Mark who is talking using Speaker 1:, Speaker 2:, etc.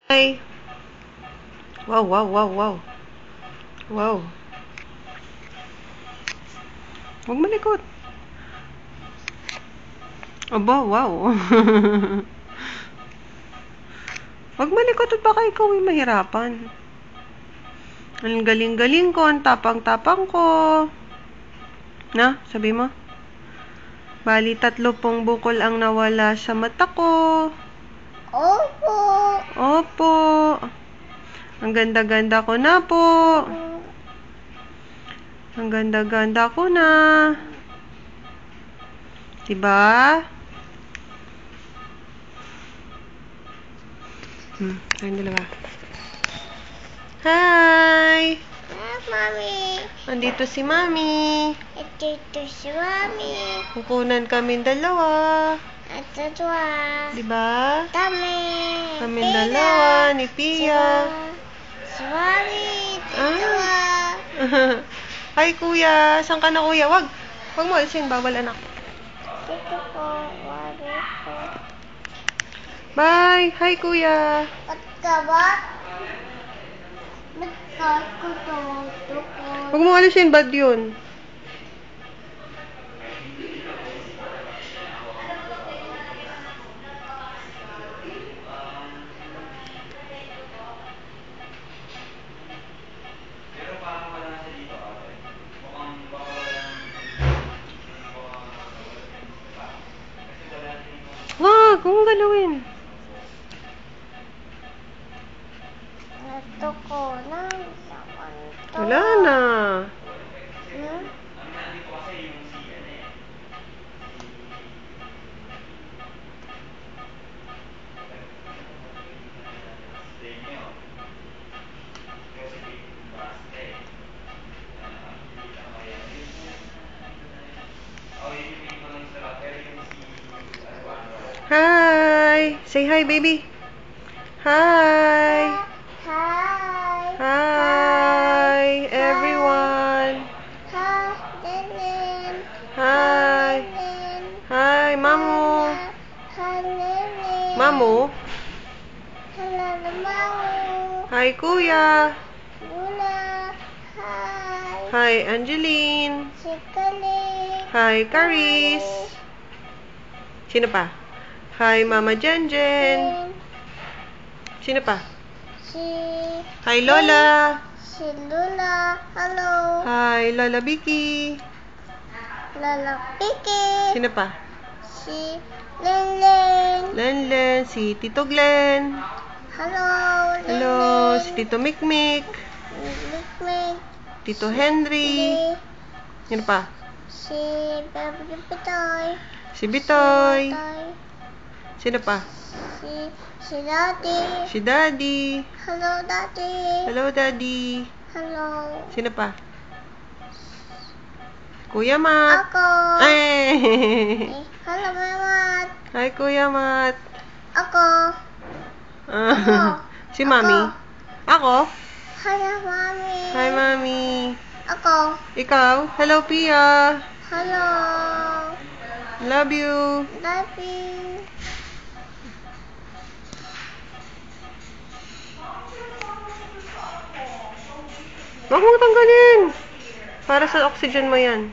Speaker 1: Hi. Wow, wow, wow, wow. Wow. Huwag malikot. Aba, wow. Huwag malikot at baka ikaw ay mahirapan. Ang galing-galing ko, ang tapang-tapang ko. Na, sabi mo? Bali, 3 bukol ang nawala sa mata ko.
Speaker 2: Opo.
Speaker 1: Opo. Ang ganda-ganda ko na po. Ang ganda-ganda ko na. Diba? Tayong dalawa. Hi!
Speaker 2: Ah, Mami.
Speaker 1: Andito si Mami.
Speaker 2: Ito si Mami.
Speaker 1: Kukunan kami dalawa.
Speaker 2: At dua.
Speaker 1: Diba?
Speaker 2: Kami.
Speaker 1: Kami dalawa ni Pia.
Speaker 2: Si Mami. Dua.
Speaker 1: Hi, Kuya. Saan ka na, Kuya? Wag mo alisin. Bawal, anak.
Speaker 2: Dito po. Mami po.
Speaker 1: Bye. Hi, Kuya.
Speaker 2: At ka ba? Ba't ko to?
Speaker 1: Wag mo alisin. Bad yun. Wag mo galawin.
Speaker 2: Ito ko na.
Speaker 1: Wala na.
Speaker 2: Hmm?
Speaker 1: Hi. Say hi, baby. Hi.
Speaker 2: Hi.
Speaker 1: Hi, everyone.
Speaker 2: Hi, Lilin.
Speaker 1: Hi.
Speaker 2: Lilin.
Speaker 1: Hi, Mamu.
Speaker 2: Hi, Lilin.
Speaker 1: Mamu.
Speaker 2: Hello, Mamu.
Speaker 1: Hi, Kuya.
Speaker 2: Luna. Hi.
Speaker 1: Hi, Angeline.
Speaker 2: Si Kali.
Speaker 1: Hi, Caris. Sino pa? Hi, Mama Jenjen. Sino pa?
Speaker 2: Si...
Speaker 1: Hi, Lola.
Speaker 2: Si Luna. Hello.
Speaker 1: Hi, Lola Vicky.
Speaker 2: Lala Piki.
Speaker 1: Sino pa?
Speaker 2: Si Lilin.
Speaker 1: Lenlen. Si Tito Glenn.
Speaker 2: Hello,
Speaker 1: Hello,
Speaker 2: Lilin.
Speaker 1: si Tito Mikmik.
Speaker 2: Mikmik.
Speaker 1: Tito Henry. Sino pa?
Speaker 2: Si Baby Pitoy.
Speaker 1: Si Bitoy.
Speaker 2: Toy.
Speaker 1: Sino pa?
Speaker 2: Si Daddy.
Speaker 1: Si Daddy.
Speaker 2: Hello, Daddy.
Speaker 1: Hello, Daddy.
Speaker 2: Hello.
Speaker 1: Sino pa? Kuya Mat.
Speaker 2: Ako.
Speaker 1: Ay!
Speaker 2: Hello, Mamat.
Speaker 1: Hi, Kuya Mat.
Speaker 2: Ako.
Speaker 1: Si Mami. Ako?
Speaker 2: Hello, Mami.
Speaker 1: Hi, Mami.
Speaker 2: Ako.
Speaker 1: Ikaw? Hello, Pia.
Speaker 2: Hello.
Speaker 1: Love you.
Speaker 2: Love you.
Speaker 1: Huwag mong tanggalin. Para sa oxygen mo yan.